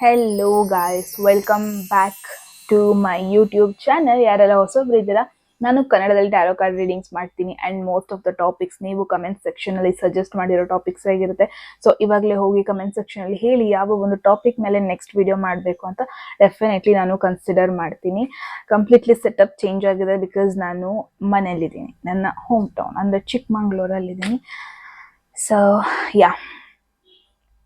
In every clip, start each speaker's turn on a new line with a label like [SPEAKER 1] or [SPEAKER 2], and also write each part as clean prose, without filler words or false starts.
[SPEAKER 1] Hello guys, welcome back to my YouTube channel. ಯಾರೆಲ್ಲ ಹೊಸಬ್ರು ಇದ್ದೀರಾ, ನಾನು ಕನ್ನಡದಲ್ಲಿ ಟ್ಯಾರೋ ಕಾರ್ಡ್ ರೀಡಿಂಗ್ಸ್ ಮಾಡ್ತೀನಿ and most of the topics ನೀವು ಕಮೆಂಟ್ ಸೆಕ್ಷನಲ್ಲಿ ಸಜೆಸ್ಟ್ ಮಾಡಿರೋ ಟಾಪಿಕ್ಸ್ ಆಗಿರುತ್ತೆ. ಸೊ ಇವಾಗಲೇ ಹೋಗಿ ಕಮೆಂಟ್ ಸೆಕ್ಷನಲ್ಲಿ ಹೇಳಿ ಯಾವ ಒಂದು ಟಾಪಿಕ್ ಮೇಲೆ ನೆಕ್ಸ್ಟ್ ವಿಡಿಯೋ ಮಾಡಬೇಕು ಅಂತ. ಡೆಫಿನೆಟ್ಲಿ ನಾನು ಕನ್ಸಿಡರ್ ಮಾಡ್ತೀನಿ. ಕಂಪ್ಲೀಟ್ಲಿ ಸೆಟಪ್ ಚೇಂಜ್ ಆಗಿದೆ ಬಿಕಾಸ್ ನಾನು ಮನೇಲಿದ್ದೀನಿ, ನನ್ನ ಹೋಮ್ ಟೌನ್ ಅಂದರೆ ಚಿಕ್ಕಮಂಗ್ಳೂರಲ್ಲಿದ್ದೀನಿ. ಸೊ ಯಾ,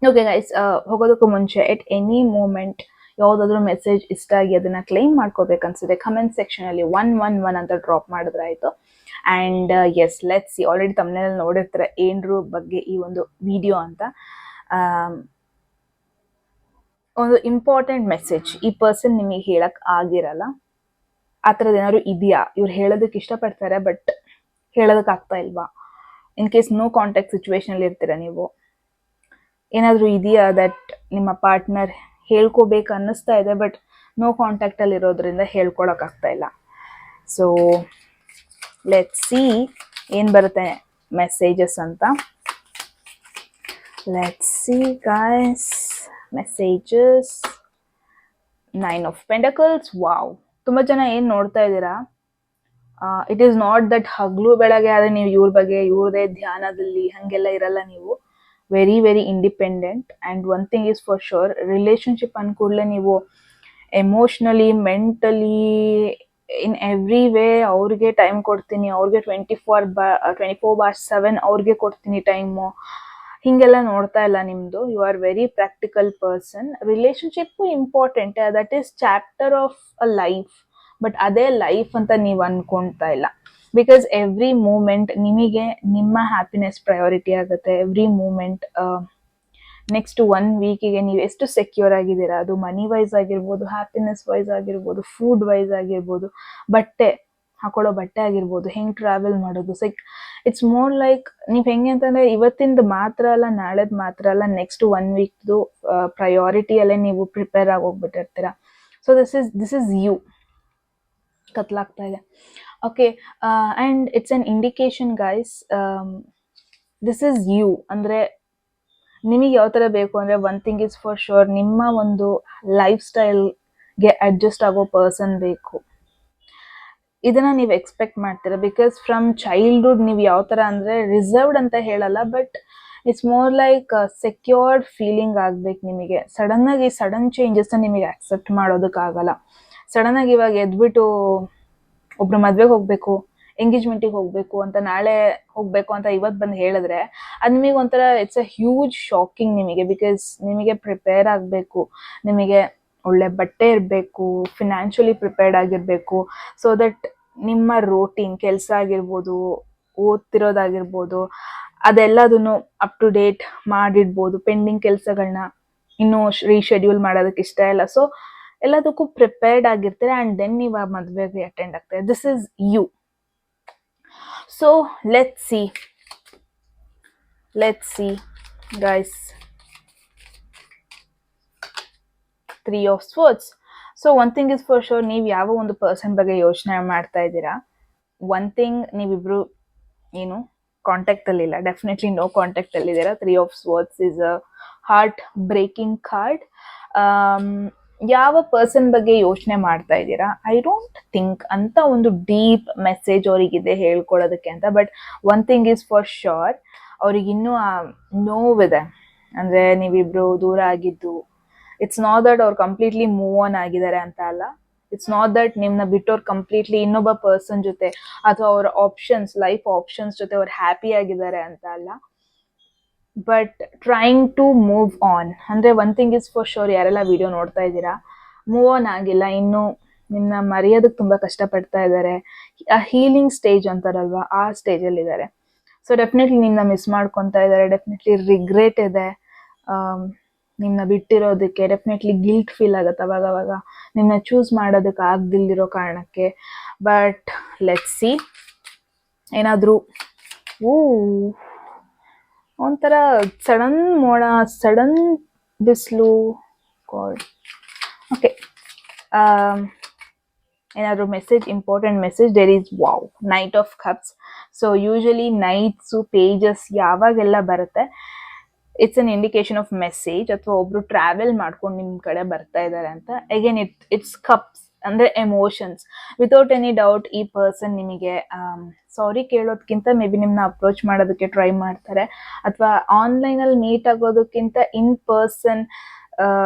[SPEAKER 1] ಓಕೆ ಗೈಸ್, ಹೋಗೋದಕ್ಕೂ ಮುಂಚೆ ಎಟ್ ಎನಿ ಮೂಮೆಂಟ್ ಯಾವುದಾದ್ರೂ ಮೆಸೇಜ್ ಇಷ್ಟ ಆಗಿ ಅದನ್ನು ಕ್ಲೈಮ್ ಮಾಡ್ಕೋಬೇಕನ್ಸಿದೆ ಕಮೆಂಟ್ ಸೆಕ್ಷನಲ್ಲಿ 111 ಅಂತ ಡ್ರಾಪ್ ಮಾಡಿದ್ರೆ ಆಯಿತು. And yes, let's see. Already ತಮ್ಮನೇಲಿ ನೋಡಿರ್ತಾರೆ ಏನರ ಬಗ್ಗೆ ಈ ಒಂದು ವಿಡಿಯೋ ಅಂತ. ಒಂದು ಇಂಪಾರ್ಟೆಂಟ್ ಮೆಸೇಜ್ ಈ ಪರ್ಸನ್ ನಿಮಗೆ ಹೇಳಕ್ಕೆ ಆಗಿರಲ್ಲ. ಆ ಥರದ್ದು ಏನಾದ್ರು ಇದೆಯಾ? ಇವ್ರು ಹೇಳೋದಕ್ಕೆ ಇಷ್ಟಪಡ್ತಾರೆ ಬಟ್ ಹೇಳೋದಕ್ಕೆ ಆಗ್ತಾ ಇಲ್ವಾ? ಇನ್ ಕೇಸ್ ನೋ ಕಾಂಟ್ಯಾಕ್ಟ್ ಸಿಚುವೇಶನಲ್ಲಿ ಇರ್ತೀರ ನೀವು, ಏನಾದರೂ ಇದೆಯಾ ದಟ್ ನಿಮ್ಮ ಪಾರ್ಟ್ನರ್ ಹೇಳ್ಕೋಬೇಕು ಅನ್ನಿಸ್ತಾ ಇದೆ ಬಟ್ ನೋ ಕಾಂಟ್ಯಾಕ್ಟಲ್ಲಿ ಇರೋದ್ರಿಂದ ಹೇಳ್ಕೊಳಕ್ಕಾಗ್ತಾ ಇಲ್ಲ. ಸೊ ಲೆಟ್ಸ್ ಸಿ ಏನು ಬರುತ್ತೆ ಮೆಸೇಜಸ್ ಅಂತ. Let's see guys, messages. 9 of pentacles. Wow, ತುಂಬ ಜನ ಏನು ನೋಡ್ತಾ ಇದ್ದೀರಾ, ಇಟ್ ಈಸ್ ನಾಟ್ ದಟ್ ಹಗಲು ಬೆಳಗ್ಗೆ ಆದರೆ ನೀವು ಇವ್ರ ಬಗ್ಗೆ ಇವ್ರದೇ ಧ್ಯಾನದಲ್ಲಿ ಹಾಗೆಲ್ಲ ಇರಲ್ಲ. ನೀವು very very independent. And one thing is for sure, relationship ಅಂದ್ಕೂಡಲೇ ನೀವು emotionally, mentally, in every way ಅವ್ರಿಗೆ ಟೈಮ್ ಕೊಡ್ತೀನಿ, ಅವ್ರಿಗೆ 24/7 ಅವ್ರಿಗೆ ಕೊಡ್ತೀನಿ ಟೈಮು, ಹೀಗೆಲ್ಲ ನೋಡ್ತಾ ಇಲ್ಲ ನಿಮ್ಮದು. You are very practical person. Relationship important, that is chapter of a life. But ಅದೇ ಲೈಫ್ ಅಂತ ನೀವು ಅನ್ಕೊಳ್ತಾ ಇಲ್ಲ. ಬಿಕಾಸ್ ಎವ್ರಿ ಮೂಮೆಂಟ್ ನಿಮಗೆ ನಿಮ್ಮ ಹ್ಯಾಪಿನೆಸ್ ಪ್ರಯಾರಿಟಿ ಆಗುತ್ತೆ. ಎವ್ರಿ ಮೂಮೆಂಟ್ ನೆಕ್ಸ್ಟ್ 1 ವೀಕಿಗೆ ನೀವು ಎಷ್ಟು ಸೆಕ್ಯೂರ್ ಆಗಿದ್ದೀರಾ, ಅದು ಮನಿ ವೈಸ್ ಆಗಿರ್ಬೋದು, ಹ್ಯಾಪಿನೆಸ್ ವೈಸ್ ಆಗಿರ್ಬೋದು, ಫುಡ್ ವೈಸ್ ಆಗಿರ್ಬೋದು, ಬಟ್ಟೆ ಹಾಕೊಳ್ಳೋ ಬಟ್ಟೆ ಆಗಿರ್ಬೋದು, ಹೆಂಗೆ ಟ್ರಾವೆಲ್ ಮಾಡೋದು. ಇಟ್ಸ್ ಮೋರ್ ಲೈಕ್ ನೀವು ಹೆಂಗೆ ಅಂತಂದರೆ ಇವತ್ತಿಂದ ಮಾತ್ರ ಅಲ್ಲ, ನಾಳೆದು ಮಾತ್ರ ಅಲ್ಲ, ನೆಕ್ಸ್ಟ್ 1 ವೀಕ್ದು ಪ್ರಯಾರಿಟಿಯಲ್ಲೇ ನೀವು ಪ್ರಿಪೇರ್ ಆಗಿ ಹೋಗ್ಬಿಟ್ಟಿರ್ತೀರ. So this is you. ಕತ್ಲಾಗ್ತಾ ಇದೆ. Okay, and it's an indication guys, this is you. ಅಂದರೆ ನಿಮಗೆ ಯಾವ ಥರ ಬೇಕು ಅಂದರೆ, one thing is for sure, ನಿಮ್ಮ ಒಂದು ಲೈಫ್ ಸ್ಟೈಲ್ಗೆ ಅಡ್ಜಸ್ಟ್ ಆಗೋ ಪರ್ಸನ್ ಬೇಕು. ಇದನ್ನು ನೀವು ಎಕ್ಸ್ಪೆಕ್ಟ್ ಮಾಡ್ತೀರಾ. ಬಿಕಾಸ್ ಫ್ರಮ್ ಚೈಲ್ಡ್ಹುಡ್ ನೀವು ಯಾವ ಥರ ಅಂದರೆ ರಿಸರ್ವ್ಡ್ ಅಂತ ಹೇಳಲ್ಲ, but it's more like secured feeling ಆಗ್ಬೇಕು ನಿಮಗೆ. ಸಡನ್ ಚೇಂಜಸ್ನ ನಿಮಗೆ ಆಕ್ಸೆಪ್ಟ್ ಮಾಡೋದಕ್ಕಾಗಲ್ಲ. ಸಡನ್ನಾಗಿ ಇವಾಗ ಎದ್ಬಿಟ್ಟು ಒಬ್ರು ಮದುವೆಗೆ ಹೋಗಬೇಕು, ಎಂಗೇಜ್ಮೆಂಟಿಗೆ ಹೋಗಬೇಕು ಅಂತ, ನಾಳೆ ಹೋಗಬೇಕು ಅಂತ ಇವತ್ತು ಬಂದು ಹೇಳಿದ್ರೆ ಅದು ನಿಮಗೆ ಒಂಥರ ಇಟ್ಸ್ ಅ ಹ್ಯೂಜ್ ಶಾಕಿಂಗ್ ನಿಮಗೆ. ಬಿಕಾಸ್ ನಿಮಗೆ ಪ್ರಿಪೇರ್ ಆಗಬೇಕು, ನಿಮಗೆ ಒಳ್ಳೆ ಬಟ್ಟೆ ಇರಬೇಕು, ಫಿನಾನ್ಷಿಯಲಿ ಪ್ರಿಪೇರ್ಡ್ ಆಗಿರಬೇಕು. ಸೊ ದಟ್ ನಿಮ್ಮ ರೋಟೀನ್ ಕೆಲಸ ಆಗಿರ್ಬೋದು, ಓದ್ತಿರೋದಾಗಿರ್ಬೋದು, ಅದೆಲ್ಲದನ್ನು ಅಪ್ ಟು ಡೇಟ್ ಮಾಡಿಡ್ಬೋದು. ಪೆಂಡಿಂಗ್ ಕೆಲಸಗಳನ್ನ ಇನ್ನೂ ರೀಶೆಡ್ಯೂಲ್ ಮಾಡೋದಕ್ಕೆ ಇಷ್ಟ ಇಲ್ಲ. ಸೊ ಎಲ್ಲದಕ್ಕೂ ಪ್ರಿಪೇರ್ಡ್ ಆಗಿರ್ತೀರ ಆ್ಯಂಡ್ ದೆನ್ ನೀವು ಆ ಮದುವೆಗೆ ಅಟೆಂಡ್ ಆಗ್ತೀರ. This is you. So let's see guys. 3 of swords. So one thing is for sure, ನೀವು ಯಾವ ಒಂದು ಪರ್ಸನ್ ಬಗ್ಗೆ ಯೋಚನೆ ಮಾಡ್ತಾ ಇದ್ದೀರಾ. ಒನ್ ಥಿಂಗ್, ನೀವಿಬ್ರು ಏನು ಕಾಂಟ್ಯಾಕ್ಟಲ್ಲಿಲ್ಲ, ಡೆಫಿನೆಟ್ಲಿ ನೋ ಕಾಂಟ್ಯಾಕ್ಟಲ್ಲಿದ್ದೀರಾ. 3 of swords is a heart breaking card. ಯಾವ ಪರ್ಸನ್ ಬಗ್ಗೆ ಯೋಚನೆ ಮಾಡ್ತಾ ಇದ್ದೀರಾ? ಐ ಡೋಂಟ್ ಥಿಂಕ್ ಅಂತ ಒಂದು ಡೀಪ್ ಮೆಸೇಜ್ ಅವರಿಗಿದೆ ಹೇಳ್ಕೊಳ್ಳೋದಕ್ಕೆ ಅಂತ. But one thing is for sure, ಅವ್ರಿಗಿನ್ನೂ ಆ ನೋವಿದೆ. ಅಂದರೆ ನೀವಿಬ್ರು ದೂರ ಆಗಿದ್ದು, ಇಟ್ಸ್ ನಾಟ್ ದಟ್ ಅವ್ರು ಕಂಪ್ಲೀಟ್ಲಿ ಮೂವ್ ಆನ್ ಆಗಿದ್ದಾರೆ ಅಂತ ಅಲ್ಲ. ಇಟ್ಸ್ ನಾಟ್ ದಟ್ ನಿಮ್ಮನ್ನ ಬಿಟ್ಟವ್ರು ಕಂಪ್ಲೀಟ್ಲಿ ಇನ್ನೊಬ್ಬ ಪರ್ಸನ್ ಜೊತೆ ಅಥವಾ ಅವ್ರ ಲೈಫ್ ಆಪ್ಷನ್ಸ್ ಜೊತೆ ಅವ್ರು ಹ್ಯಾಪಿ ಆಗಿದ್ದಾರೆ ಅಂತ ಅಲ್ಲ. But trying to move on. ಅಂದರೆ one thing is for sure, ಯಾರೆಲ್ಲ ವಿಡಿಯೋ ನೋಡ್ತಾ ಇದ್ದೀರಾ ಮೂವ್ ಆನ್ ಆಗಿಲ್ಲ, ಇನ್ನೂ ನಿಮ್ಮನ್ನ ಮರೆಯೋದಕ್ಕೆ ತುಂಬ ಕಷ್ಟಪಡ್ತಾ ಇದ್ದಾರೆ. ಆ ಹೀಲಿಂಗ್ ಸ್ಟೇಜ್ ಅಂತಾರಲ್ವ, ಆ ಸ್ಟೇಜಲ್ಲಿದ್ದಾರೆ. ಸೊ ಡೆಫಿನೆಟ್ಲಿ ನಿಮ್ಮನ್ನ ಮಿಸ್ ಮಾಡ್ಕೊತಾ ಇದ್ದಾರೆ. ಡೆಫಿನೆಟ್ಲಿ ರಿಗ್ರೆಟ್ ಇದೆ ನಿಮ್ಮನ್ನ ಬಿಟ್ಟಿರೋದಕ್ಕೆ. ಡೆಫಿನೆಟ್ಲಿ ಗಿಲ್ಟ್ ಫೀಲ್ ಆಗುತ್ತೆ ಅವಾಗವಾಗ ನಿಮ್ಮನ್ನ ಚೂಸ್ ಮಾಡೋದಕ್ಕೆ ಆಗದಿಲ್ದಿರೋ ಕಾರಣಕ್ಕೆ. ಬಟ್ ಲೆಟ್ಸ್ ಸಿ, ಏನಾದರೂ ಒಂಥರ ಸಡನ್ ಮೋಡ, ಸಡನ್ ಬಿಸಿಲು. ಗಾಡ್. ಓಕೆ, ಏನಾದರೂ message, important message. There is wow, knight of cups. So usually knights pages ಯಾವಾಗೆಲ್ಲ ಬರುತ್ತೆ, it's an indication of message, ಅಥವಾ ಒಬ್ರು ಟ್ರಾವೆಲ್ ಮಾಡ್ಕೊಂಡು ನಿಮ್ ಕಡೆ ಬರ್ತಾ ಇದ್ದಾರೆ ಅಂತ. ಅಗೇನ್ ಇಟ್ಸ್ ಕಪ್ಸ್ ಅಂದ್ರೆ ಎಮೋಷನ್ಸ್. ವಿತೌಟ್ ಎನಿ ಡೌಟ್ ಈ ಪರ್ಸನ್ ನಿಮಗೆ ಸಾರಿ ಕೇಳೋದಕ್ಕಿಂತ ಮೇ ಬಿ ನಿಮ್ನ ಅಪ್ರೋಚ್ ಮಾಡೋದಕ್ಕೆ ಟ್ರೈ ಮಾಡ್ತಾರೆ, ಅಥವಾ ಆನ್ಲೈನ್ ಅಲ್ಲಿ ಮೀಟ್ ಆಗೋದಕ್ಕಿಂತ ಇನ್ ಪರ್ಸನ್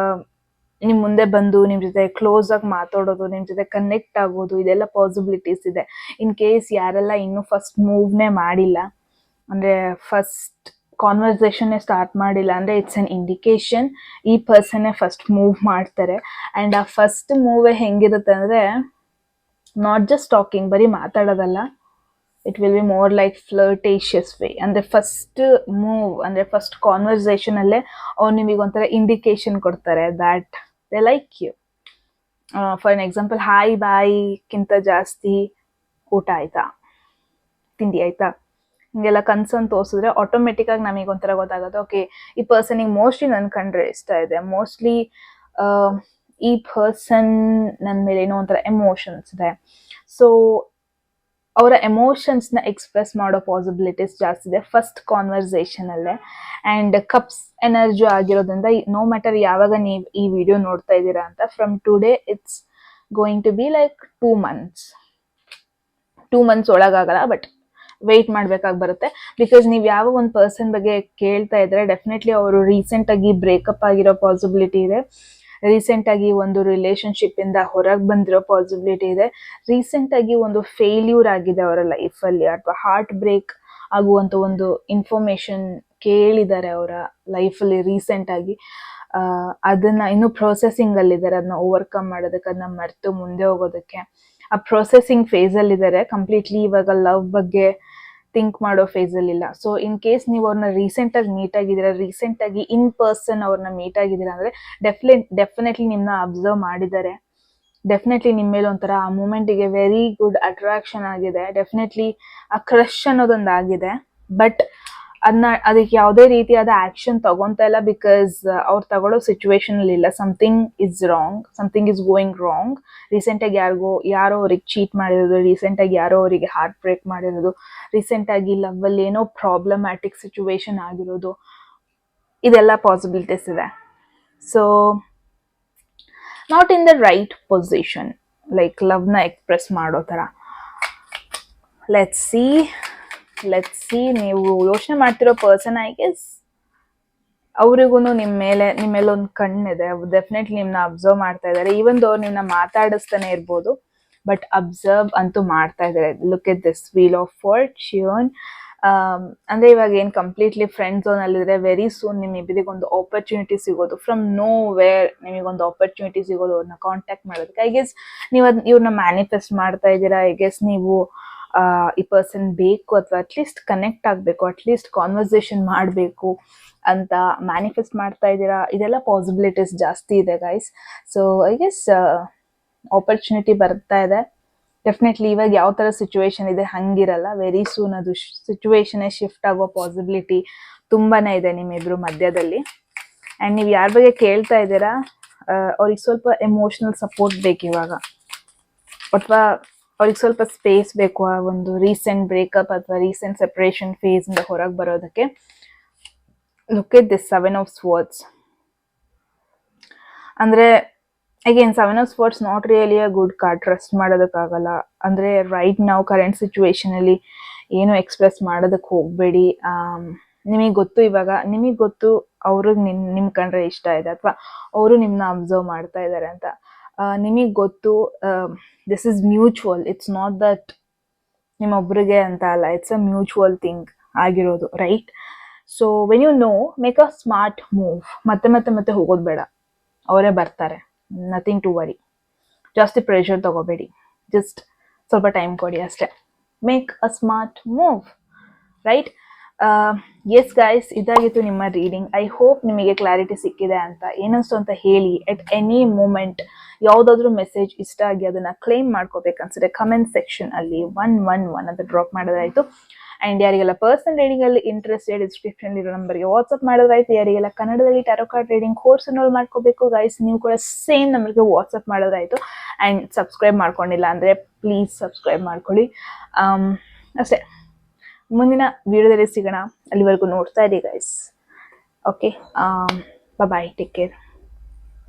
[SPEAKER 1] ನಿಮ್ ಮುಂದೆ ಬಂದು ನಿಮ್ ಜೊತೆ ಕ್ಲೋಸ್ ಆಗಿ ಮಾತಾಡೋದು, ನಿಮ್ ಜೊತೆ ಕನೆಕ್ಟ್ ಆಗೋದು, ಇದೆಲ್ಲ ಪಾಸಿಬಿಲಿಟೀಸ್ ಇದೆ. ಇನ್ ಕೇಸ್ ಯಾರೆಲ್ಲ ಇನ್ನೂ ಫಸ್ಟ್ ಮೂವ್ನೇ ಮಾಡಿಲ್ಲ, ಅಂದ್ರೆ ಫಸ್ಟ್ ಕಾನ್ವರ್ಸೇಷನ್ ಸ್ಟಾರ್ಟ್ ಮಾಡಿಲ್ಲ ಅಂದ್ರೆ ಇಟ್ಸ್ ಅನ್ ಇಂಡಿಕೇಶನ್ ಈ ಪರ್ಸನ್ ಫಸ್ಟ್ ಮೂವ್ ಮಾಡ್ತಾರೆ. ಅಂಡ್ ಆ ಫಸ್ಟ್ ಮೂವ್ ಹೆಂಗಿರುತ್ತೆ ಅಂದ್ರೆ, ನಾಟ್ ಜಸ್ಟ್ ಟಾಕಿಂಗ್, ಬರೀ ಮಾತಾಡೋದಲ್ಲ, it will be more like flirtatious way. ಅಂದ್ರೆ ಫಸ್ಟ್ ಮೂವ್ ಅಂದ್ರೆ ಫಸ್ಟ್ ಕಾನ್ವರ್ಸೇಷನ್ ಅಲ್ಲೇ ಅವ್ರು ನಿಮಗೆ ಒಂಥರ ಇಂಡಿಕೇಶನ್ ಕೊಡ್ತಾರೆ that they like you. For an example, hi ಬಾಯ್ಗಿಂತ ಜಾಸ್ತಿ ಊಟ ಆಯ್ತಾ, ತಿಂಡಿ ಆಯ್ತಾ, ಹಿಂಗೆಲ್ಲ ಕನ್ಸರ್ನ್ ತೋರಿಸಿದ್ರೆ ಆಟೋಮೆಟಿಕ್ ಆಗಿ ನಮಗೆ ಒಂಥರ ಗೊತ್ತಾಗುತ್ತೆ, ಓಕೆ ಈ ಪರ್ಸನಿಗೆ ಮೋಸ್ಟ್ಲಿ ನನ್ನ ಕಂಡ್ರೆ ಇಷ್ಟ ಇದೆ, ಮೋಸ್ಟ್ಲಿ ಈ ಪರ್ಸನ್ ನನ್ನ ಮೇಲೆ ಏನೋ ಒಂಥರ ಎಮೋಷನ್ಸ್ ಇದೆ. ಸೊ ಅವರ ಎಮೋಷನ್ಸ್ನ ಎಕ್ಸ್ಪ್ರೆಸ್ ಮಾಡೋ ಪಾಸಿಬಿಲಿಟೀಸ್ ಜಾಸ್ತಿ ಇದೆ ಫಸ್ಟ್ ಕಾನ್ವರ್ಸೇಷನ್ ಅಲ್ಲೇ. ಆ್ಯಂಡ್ ಕಪ್ಸ್ ಎನರ್ಜಿ ಆಗಿರೋದ್ರಿಂದ ನೋ ಮ್ಯಾಟರ್ ಯಾವಾಗ ನೀವು ಈ ವಿಡಿಯೋ ನೋಡ್ತಾ ಇದ್ದೀರಾ ಅಂತ, from today it's going to be like 2 months. 2 months ಒಳಗಾಗಲ್ಲ, ಬಟ್ ವೆಯ್ಟ್ ಮಾಡ್ಬೇಕಾಗಿ ಬರುತ್ತೆ. ಬಿಕಾಸ್ ನೀವು ಯಾವ ಒಂದು ಪರ್ಸನ್ ಬಗ್ಗೆ ಕೇಳ್ತಾ ಇದ್ರೆ ಡೆಫಿನೆಟ್ಲಿ ಅವರು ರೀಸೆಂಟ್ ಆಗಿ ಬ್ರೇಕಪ್ ಆಗಿರೋ ಪಾಸಿಬಿಲಿಟಿ ಇದೆ, ರೀಸೆಂಟ್ ಆಗಿ ಒಂದು ರಿಲೇಶನ್ಶಿಪ್ ಇಂದ ಹೊರಗೆ ಬಂದಿರೋ ಪಾಸಿಬಿಲಿಟಿ ಇದೆ, ರೀಸೆಂಟ್ ಆಗಿ ಒಂದು ಫೇಲ್ಯೂರ್ ಆಗಿದೆ ಅವರ ಲೈಫಲ್ಲಿ, ಅಥವಾ ಹಾರ್ಟ್ ಬ್ರೇಕ್ ಆಗುವಂತ ಒಂದು ಇನ್ಫಾರ್ಮೇಶನ್ ಕೇಳಿದ್ದಾರೆ ಅವರ ಲೈಫಲ್ಲಿ ರೀಸೆಂಟ್ ಆಗಿ. ಅದನ್ನ ಇನ್ನೂ ಪ್ರೊಸೆಸಿಂಗ್ ಅಲ್ಲಿದ್ದಾರೆ, ಅದನ್ನ ಓವರ್ಕಮ್ ಮಾಡೋದಕ್ಕೆ, ಅದನ್ನ ಮರೆತು ಮುಂದೆ ಹೋಗೋದಕ್ಕೆ ಆ ಪ್ರೊಸೆಸಿಂಗ್ ಫೇಸ್ ಅಲ್ಲಿ ಇದ್ದಾರೆ. ಕಂಪ್ಲೀಟ್ಲಿ ಇವಾಗ ಲವ್ ಬಗ್ಗೆ ಥಿಂಕ್ ಮಾಡೋ ಫೇಸ್ ಅಲ್ಲಿ ಇಲ್ಲ. ಸೊ ಇನ್ ಕೇಸ್ ನೀವು ಅವ್ರನ್ನ ರೀಸೆಂಟ್ ಆಗಿ ಮೀಟ್ ಆಗಿದ್ದೀರಾ, ರೀಸೆಂಟ್ ಆಗಿ ಇನ್ ಪರ್ಸನ್ ಅವ್ರನ್ನ ಮೀಟ್ ಆಗಿದ್ದೀರಾ ಅಂದ್ರೆ ಡೆಫಿನೆಟ್ಲಿ ನಿಮ್ನ ಅಬ್ಸರ್ವ್ ಮಾಡಿದ್ದಾರೆ, ಡೆಫಿನೆಟ್ಲಿ ನಿಮ್ಮ ಮೇಲೆ ಒಂಥರ ಆ ಮೂಮೆಂಟಿಗೆ ವೆರಿ ಗುಡ್ ಅಟ್ರಾಕ್ಷನ್ ಆಗಿದೆ, ಡೆಫಿನೆಟ್ಲಿ ಆ ಕ್ರಶ್ ಅನ್ನೋದೊಂದು ಆಗಿದೆ. ಬಟ್ ಅದಕ್ಕೆ ಯಾವುದೇ ರೀತಿಯಾದ ಆಕ್ಷನ್ ತಗೊಂತ ಇಲ್ಲ, ಬಿಕಾಸ್ ಅವ್ರು ತಗೊಳ್ಳೋ ಸಿಚುವೇಶನ್ ಅಲ್ಲಿ ಇಲ್ಲ. Something is wrong, something is going wrong. Recent ಆಗಿ ಯಾರೋ ಅವ್ರಿಗೆ ಚೀಟ್ ಮಾಡಿರೋದು, ರೀಸೆಂಟ್ ಆಗಿ ಯಾರೋ ಅವರಿಗೆ ಹಾರ್ಟ್ ಬ್ರೇಕ್ ಮಾಡಿರೋದು, ರೀಸೆಂಟ್ ಆಗಿ ಲವ್ ಅಲ್ಲಿ ಏನೋ ಪ್ರಾಬ್ಲಮ್ಯಾಟಿಕ್ ಸಿಚುವೇಶನ್ ಆಗಿರೋದು, ಇದೆಲ್ಲ ಪಾಸಿಬಿಲಿಟೀಸ್ ಇದೆ. So not in the right position, like ಲವ್ನ ಎಕ್ಸ್ಪ್ರೆಸ್ ಮಾಡೋ ಥರ. ಲೆಟ್ಸ್ ಸಿ ನೀವು ಯೋಚನೆ ಮಾಡ್ತಿರೋ ಪರ್ಸನ್, ಐ ಗೆಸ್ ಅವ್ರಿಗೂ ನಿಮ್ಮ ಮೇಲೆ ಒಂದು ಕಣ್ಣಿದೆ, ಡೆಫಿನೆಟ್ಲಿ ನಿಮ್ನ ಅಬ್ಸರ್ವ್ ಮಾಡ್ತಾ ಇದ್ದಾರೆ. ಈವನ್ ಅವ್ರು ನಿಮ್ನ ಮಾತಾಡಿಸ್ತಾನೆ ಇರ್ಬೋದು, ಬಟ್ ಅಬ್ಸರ್ವ್ ಅಂತೂ ಮಾಡ್ತಾ ಇದ್ದಾರೆ. Look at this wheel of fortune. ಅಂದ್ರೆ ಇವಾಗ ಏನು ಕಂಪ್ಲೀಟ್ಲಿ ಫ್ರೆಂಡ್ ಝೋನ್ ಅಲ್ಲಿದ್ರೆ, ವೆರಿ ಸೂನ್ ನಿಮ್ಮಿಬ್ಬರಿಗೆ ಒಂದು ಆಪರ್ಚುನಿಟಿ ಸಿಗೋದು, ಫ್ರಮ್ ನೋ ವೇರ್ ನಿಮಗೊಂದು ಆಪರ್ಚುನಿಟಿ ಸಿಗೋದು ಅವ್ರನ್ನ ಕಾಂಟ್ಯಾಕ್ಟ್ ಮಾಡೋದಕ್ಕೆ. ಐ ಗೆಸ್ ನೀವು ಇವ್ರನ್ನ ಮ್ಯಾನಿಫೆಸ್ಟ್ ಮಾಡ್ತಾ ಇದ್ದೀರಾ. ಐ ಗೆಸ್ ನೀವು ಈ ಪರ್ಸನ್ ಬೇಕು, ಅಥವಾ ಅಟ್ಲೀಸ್ಟ್ ಕನೆಕ್ಟ್ ಆಗಬೇಕು, ಅಟ್ಲೀಸ್ಟ್ ಕಾನ್ವರ್ಸೇಷನ್ ಮಾಡಬೇಕು ಅಂತ ಮ್ಯಾನಿಫೆಸ್ಟ್ ಮಾಡ್ತಾ ಇದ್ದೀರಾ. ಇದೆಲ್ಲ ಪಾಸಿಬಿಲಿಟೀಸ್ ಜಾಸ್ತಿ ಇದೆ guys. So I guess opportunity ಬರ್ತಾ ಇದೆ. ಡೆಫಿನೆಟ್ಲಿ ಇವಾಗ ಯಾವ ಥರ ಸಿಚುವೇಶನ್ ಇದೆ ಹಂಗಿರಲ್ಲ, ವೆರಿ ಸೂನ್ ಅದು ಸಿಚುವೇಶನೇ ಶಿಫ್ಟ್ ಆಗೋ ಪಾಸಿಬಿಲಿಟಿ ತುಂಬಾನೇ ಇದೆ ನಿಮ್ಮಿಬ್ರು ಮಧ್ಯದಲ್ಲಿ. ಆ್ಯಂಡ್ ನೀವು ಯಾರ ಬಗ್ಗೆ ಕೇಳ್ತಾ ಇದ್ದೀರಾ, ಅವ್ರಿಗೆ ಸ್ವಲ್ಪ ಎಮೋಷ್ನಲ್ ಸಪೋರ್ಟ್ ಬೇಕು ಇವಾಗ, ಅಥವಾ ಅವ್ರಿಗೆ ಸ್ವಲ್ಪ ಸ್ಪೇಸ್ ಬೇಕು ಆ ಒಂದು ರೀಸೆಂಟ್ ಬ್ರೇಕಪ್ ಅಥವಾ ರೀಸೆಂಟ್ ಸೆಪರೇಷನ್ ಫೇಸ್ ಇಂದ ಹೊರಗೆ ಬರೋದಕ್ಕೆ. Look at this 7 of Swords. ಅಂದ್ರೆ again 7 of Swords not really a good card, trust ಮಾಡೋದಕ್ಕಾಗಲ್ಲ. ಅಂದ್ರೆ ರೈಟ್ ನಾವು ಕರೆಂಟ್ ಸಿಚುವೇಶನ್ ಅಲ್ಲಿ ಏನು ಎಕ್ಸ್ಪ್ರೆಸ್ ಮಾಡೋದಕ್ಕೆ ಹೋಗಬೇಡಿ. ನಿಮಗೆ ಗೊತ್ತು, ಇವಾಗ ನಿಮಗೆ ಗೊತ್ತು ಅವ್ರಿಗೆ ನಿಮ್ ಕಂಡ್ರೆ ಇಷ್ಟ ಇದೆ, ಅಥವಾ ಅವರು ನಿಮ್ನ ಅಬ್ಸರ್ವ್ ಮಾಡ್ತಾ ಇದ್ದಾರೆ ಅಂತ. ನಿಮಗೆ ಗೊತ್ತು this is mutual, it's not that ನಿಮ್ಮೊಬ್ರಿಗೆ ಅಂತ ಅಲ್ಲ, ಇಟ್ಸ್ ಅ ಮ್ಯೂಚುವಲ್ ಥಿಂಗ್ ಆಗಿರೋದು, right? So when you know, make a smart move. ಮತ್ತೆ ಹೋಗೋದು ಬೇಡ, ಅವರೇ ಬರ್ತಾರೆ, ನಥಿಂಗ್ ಟು ವರಿ. ಜಾಸ್ತಿ ಪ್ರೆಷರ್ ತಗೋಬೇಡಿ, ಜಸ್ಟ್ ಸ್ವಲ್ಪ ಟೈಮ್ ಕೊಡಿ ಅಷ್ಟೇ. Make a smart move, right? Yes guys, ಇದಾಗಿತ್ತು ನಿಮ್ಮ ರೀಡಿಂಗ್. ಐ ಹೋಪ್ ನಿಮಗೆ ಕ್ಲಾರಿಟಿ ಸಿಕ್ಕಿದೆ ಅಂತ. ಏನನ್ಸ್ತು ಅಂತ ಹೇಳಿ. ಎಟ್ ಎನಿ ಮೂಮೆಂಟ್ ಯಾವುದಾದ್ರೂ ಮೆಸೇಜ್ ಇಷ್ಟ ಆಗಿ ಅದನ್ನ ಕ್ಲೈಮ್ ಮಾಡ್ಕೋಬೇಕನ್ಸಿದ್ರೆ ಕಮೆಂಟ್ ಸೆಕ್ಷನ್ ಅಲ್ಲಿ 111 ಅಂತ ಡ್ರಾಪ್ ಮಾಡೋದಾಯ್ತು. ಆ್ಯಂಡ್ ಯಾರಿಗೆಲ್ಲ ಪರ್ಸನಲ್ ರೀಡಿಂಗ್ ಅಲ್ಲಿ ಇಂಟ್ರೆಸ್ಟೆಡ್, ಡಿಸ್ಕ್ರಿಪ್ಷನ್ ಇರೋ ನಂಬರ್ಗೆ ವಾಟ್ಸಪ್ ಮಾಡೋದಾಯ್ತು. ಯಾರಿಗೆಲ್ಲ ಕನ್ನಡದಲ್ಲಿ ಟ್ಯಾರೋ ಕಾರ್ಡ್ ರೀಡಿಂಗ್ ಕೋರ್ಸ್ ಅನ್ನು ಮಾಡ್ಕೋಬೇಕು ಗೈಸ್, ನೀವು ಕೂಡ ಸೇಮ್ ನಂಬರ್ಗೆ ವಾಟ್ಸಪ್ ಮಾಡೋದಾಯ್ತು. ಆ್ಯಂಡ್ ಸಬ್ಸ್ಕ್ರೈಬ್ ಮಾಡ್ಕೊಂಡಿಲ್ಲ ಅಂದರೆ ಪ್ಲೀಸ್ ಸಬ್ಸ್ಕ್ರೈಬ್ ಮಾಡ್ಕೊಳ್ಳಿ. ಅಷ್ಟೇ, ಮುಂದಿನ ವಿಡಿಯೋದಲ್ಲಿ ಸಿಗೋಣ. ಅಲ್ಲಿವರೆಗೂ ನೋಡ್ತಾ ಇರಿ guys. Okay. Bye, take care.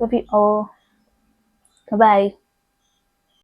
[SPEAKER 1] Love you. Bye.